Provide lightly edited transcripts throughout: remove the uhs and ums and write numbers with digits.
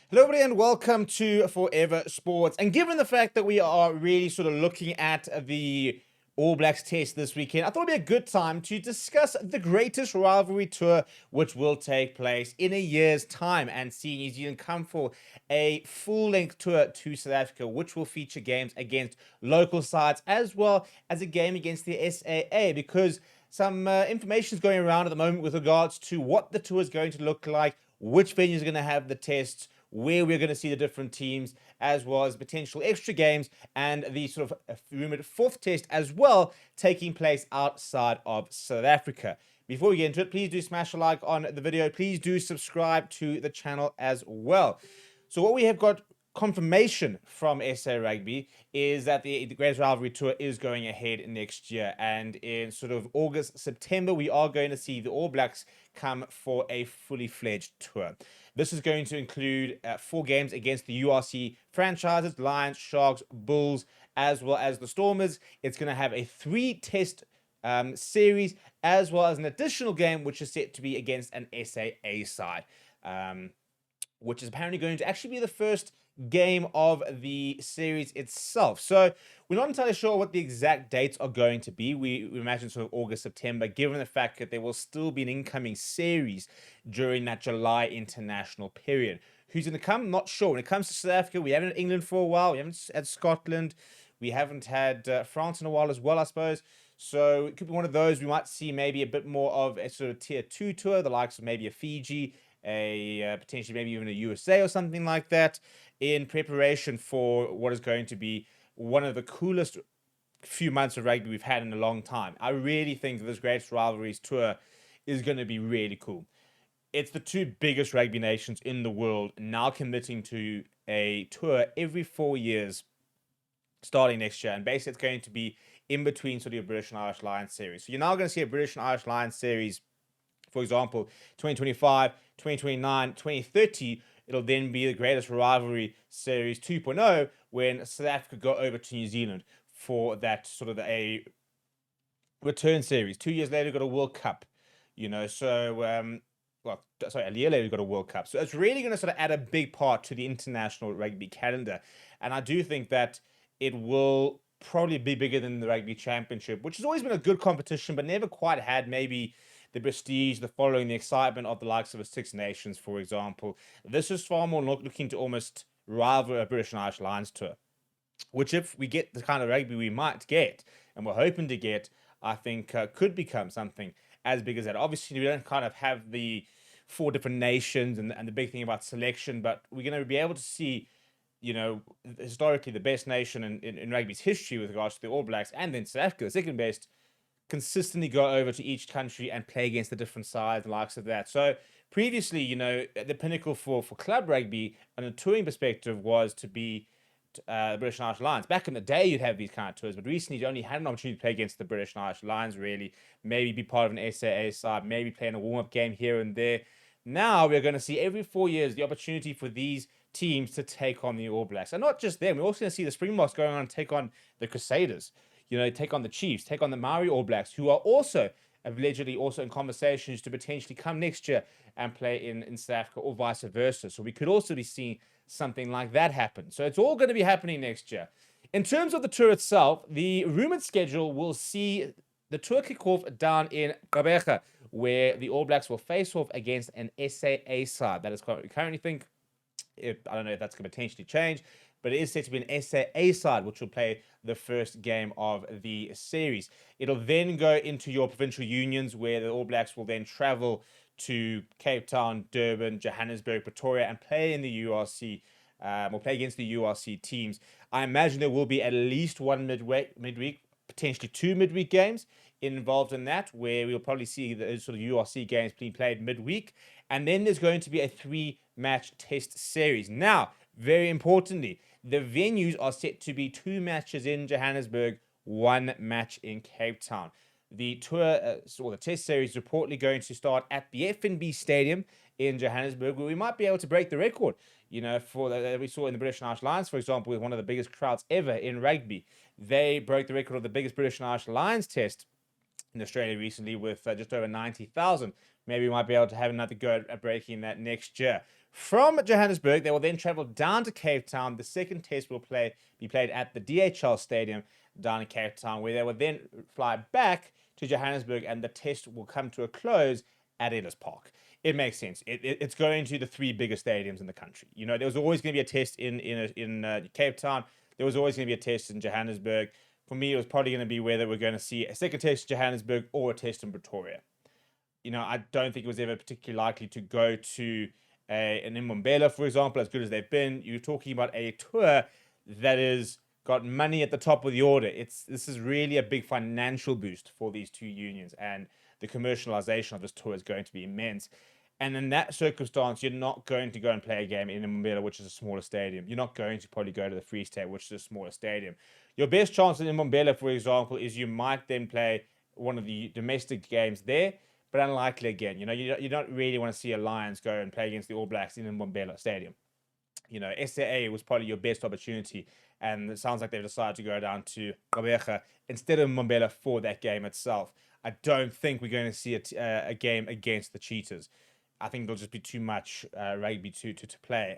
Hello, everybody, and welcome to Forever Sports. And given the fact that we are really sort of looking at the All Blacks test this weekend, I thought it'd be a good time to discuss the greatest rivalry tour, which will take place in a year's time, and see New Zealand come for a full-length tour to South Africa, which will feature games against local sides as well as a game against the SAA, because some information is going around at the moment with regards to what the tour is going to look like, which venues are going to have the tests, where we're going to see the different teams, as well as potential extra games, and the sort of rumored fourth test as well taking place outside of South Africa. Before we get into it, please do smash a like on the video. Please do subscribe to the channel as well. So what we have got confirmation from SA Rugby is that the Greatest Rivalry Tour is going ahead next year. And in sort of August, September, we are going to see the All Blacks come for a fully fledged tour. This is going to include 4 games against the URC franchises, Lions, Sharks, Bulls, as well as the Stormers. It's going to have a 3-test series, as well as an additional game, which is set to be against an SAA side. Which is apparently going to actually be the first game of the series itself. So we're not entirely sure what the exact dates are going to be. We imagine sort of August, September, given the fact that there will still be an incoming series during that July international period. Who's going to come? Not sure. When it comes to South Africa, we haven't had England for a while. We haven't had Scotland. We haven't had France in a while as well, I suppose. So it could be one of those. We might see maybe a bit more of a sort of tier 2 tour, the likes of maybe a Fiji, potentially maybe even a USA or something like that, in preparation for what is going to be one of the coolest few months of rugby we've had in a long time. I really think that this Greatest Rivalries tour is going to be really cool. It's the 2 biggest rugby nations in the world now committing to a tour every 4 years starting next year, and basically it's going to be in between sort of your British and Irish Lions series. So you're now going to see a British and Irish Lions series, for example, 2025, 2029, 2030, it'll then be the Greatest Rivalry Series 2.0 when South Africa go over to New Zealand for that sort of a return series. 2 years later, we've got a World Cup, so, a year later, we've got a World Cup. So it's really going to sort of add a big part to the international rugby calendar. And I do think that it will probably be bigger than the Rugby Championship, which has always been a good competition, but never quite had maybe the prestige, the following, the excitement of the likes of the Six Nations, for example. This is far more looking to almost rival a British and Irish Lions tour, which if we get the kind of rugby we might get, and we're hoping to get, I think could become something as big as that. Obviously, we don't kind of have the 4 different nations and the big thing about selection, but we're going to be able to see, historically the best nation in rugby's history with regards to the All Blacks, and then South Africa, the second best, consistently go over to each country and play against the different sides and likes of that. So previously, the pinnacle for club rugby and a touring perspective was to be the British and Irish Lions. Back in the day, you'd have these kind of tours, but recently you only had an opportunity to play against the British and Irish Lions, really. Maybe be part of an SAA side, maybe playing a warm-up game here and there. Now we're going to see every 4 years the opportunity for these teams to take on the All Blacks. And not just them, we're also going to see the Springboks going on and take on the Crusaders. Take on the Chiefs, take on the Maori All Blacks, who are also allegedly also in conversations to potentially come next year and play in South Africa, or vice versa. So we could also be seeing something like that happen. So it's all going to be happening next year. In terms of the tour itself, the rumored schedule will see the tour kick off down in Gqeberha, where the All Blacks will face off against an SAA side. That is what we currently think. I don't know if that's going to potentially change, but it is set to be an SAA side, which will play the first game of the series. It'll then go into your provincial unions, where the All Blacks will then travel to Cape Town, Durban, Johannesburg, Pretoria, and play in the URC, or play against the URC teams. I imagine there will be at least one midweek, potentially 2 midweek games involved in that, where we'll probably see the sort of URC games being played midweek. And then there's going to be a 3-match test series. Now, very importantly, the venues are set to be 2 matches in Johannesburg, 1 match in Cape Town. The tour, or the test series, is reportedly going to start at the FNB Stadium in Johannesburg, where we might be able to break the record, for that we saw in the British and Irish Lions, for example, with one of the biggest crowds ever in rugby. They broke the record of the biggest British and Irish Lions test in Australia recently with just over 90,000. Maybe we might be able to have another go at breaking that next year. From Johannesburg, they will then travel down to Cape Town. The second test will be played at the DHL Stadium down in Cape Town, where they will then fly back to Johannesburg, and the test will come to a close at Ellis Park. It makes sense. It's going to the three biggest stadiums in the country. You know, there was always going to be a test in Cape Town. There was always going to be a test in Johannesburg. For me, it was probably going to be whether we're going to see a second test in Johannesburg or a test in Pretoria. You know, I don't think it was ever particularly likely to go to an Mbombela, for example, as good as they've been. You're talking about a tour that is got money at the top of the order. This is really a big financial boost for these two unions, and the commercialization of this tour is going to be immense. And in that circumstance, you're not going to go and play a game in Mbombela, which is a smaller stadium. You're not going to probably go to the Free State, which is a smaller stadium. Your best chance in Mbombela, for example, is you might then play one of the domestic games there, but unlikely again. You know, you don't really want to see a Lions go and play against the All Blacks in Mbombela Stadium. You know, SAA was probably your best opportunity, and it sounds like they've decided to go down to Gqeberha instead of Mbombela for that game itself. I don't think we're going to see a game against the Cheetahs. I think there'll just be too much rugby to play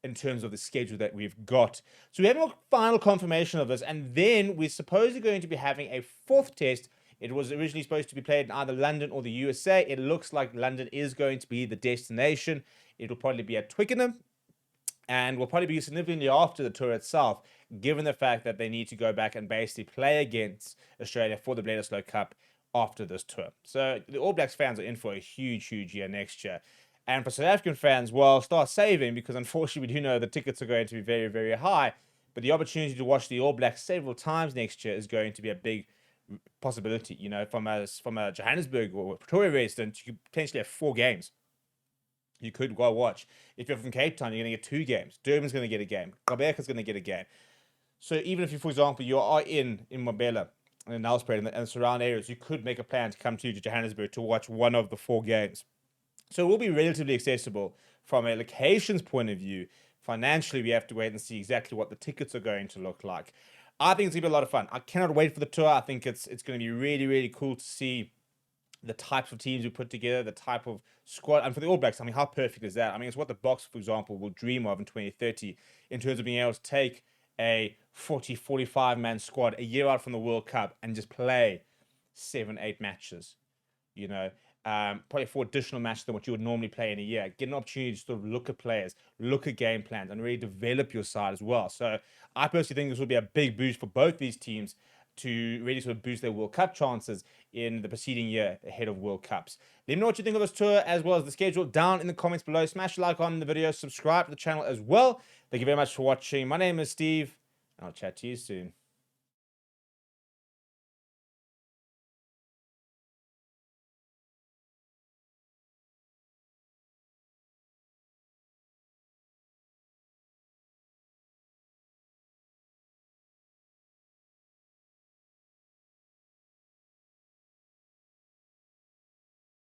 in terms of the schedule that we've got. So we have a final confirmation of this, and then we're supposedly going to be having a fourth test. It was originally supposed to be played in either London or the USA. It looks like London is going to be the destination. It'll probably be at Twickenham, and will probably be significantly after the tour itself, given the fact that they need to go back and basically play against Australia for the Bledisloe Cup after this tour. So the All Blacks fans are in for a huge, huge year next year. And for South African fans, well, start saving, because unfortunately we do know the tickets are going to be very, very high. But the opportunity to watch the All Blacks several times next year is going to be a big possibility. You know, from a Johannesburg or Pretoria resident, you could potentially have 4 games. You could go watch. If you're from Cape Town, you're going to get 2 games. Durban's going to get a game. Gqeberha's going to get a game. So even if you, for example, you are in Mbombela and Nelspruit and the surrounding areas, you could make a plan to come to Johannesburg to watch one of the 4 games. So it will be relatively accessible from a locations point of view. Financially, we have to wait and see exactly what the tickets are going to look like. I think it's going to be a lot of fun. I cannot wait for the tour. I think it's going to be really, really cool to see the types of teams we put together, the type of squad. And for the All Blacks, I mean, how perfect is that? I mean, it's what the Boks, for example, will dream of in 2030 in terms of being able to take a 40, 45-man squad a year out from the World Cup and just play 7, 8 matches, you know, probably 4 additional matches than what you would normally play in a year. Get an opportunity to sort of look at players, look at game plans, and really develop your side as well. So I personally think this will be a big boost for both these teams to really sort of boost their World Cup chances in the preceding year ahead of World Cups. Let me know what you think of this tour as well as the schedule down in the comments below. Smash a like on the video, subscribe to the channel as well. Thank you very much for watching. My name is Steve, and I'll chat to you soon.